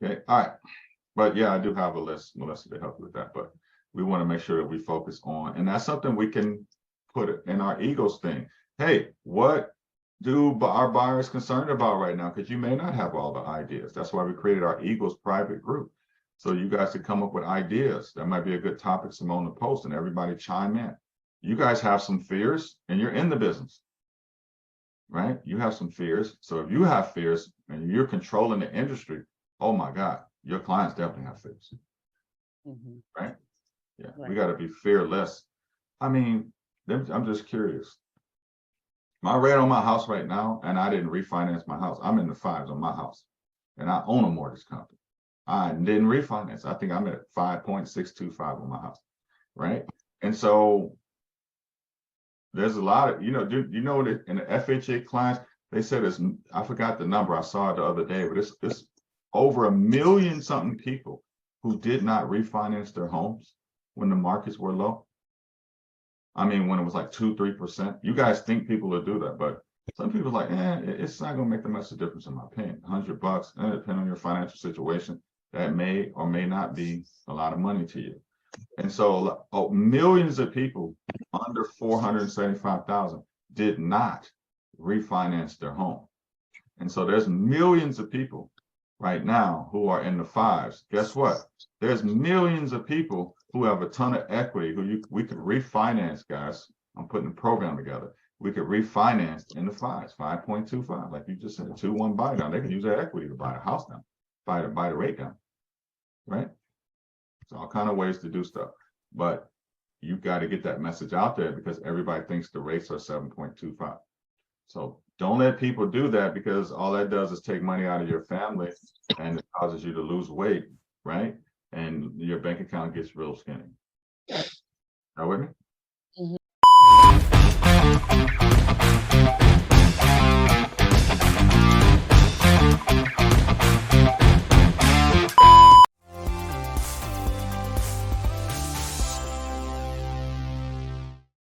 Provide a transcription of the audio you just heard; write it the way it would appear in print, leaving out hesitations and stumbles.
Okay, all right. But yeah, I do have a list, Melissa, to help you with that. But we want to make sure that we focus on, and that's something we can put it in our egos thing. Hey, what do our buyers concerned about right now? Because you may not have all the ideas. That's why we created our Eagles private group. So you guys could come up with ideas. That might be a good topic, Simone, to post, and everybody chime in. You guys have some fears and you're in the business, right? You have some fears. So if you have fears and you're controlling the industry, oh my God, your clients definitely have fears, right? Yeah, we Right. got to be fearless. I mean, I'm just curious. My rate on my house right now, and I didn't refinance my house. I'm in the fives on my house, and I own a mortgage company. I didn't refinance. I think I'm at 5.625 on my house, right? And so there's a lot of, you know that in the FHA clients, they said it's, I forgot the number, I saw it the other day, but it's over 1 million something people who did not refinance their homes when the markets were low. I mean, when it was like 2-3%. You guys think people will do that, but some people are like, it's not gonna make that much of a difference in my opinion. $100, depending on your financial situation, that may or may not be a lot of money to you. And so millions of people under 475,000 did not refinance their home. And so there's millions of people right now who are in the fives. Guess what? There's millions of people who have a ton of equity who we could refinance, guys. I'm putting a program together. We could refinance in the fives, 5.25, like you just said, 2-1 buy down. They can use that equity to buy a house down, buy the rate down, right? So all kind of ways to do stuff, but you've got to get that message out there because everybody thinks the rates are 7.25. So don't let people do that, because all that does is take money out of your family and it causes you to lose weight, right? And your bank account gets real skinny. Are you with me?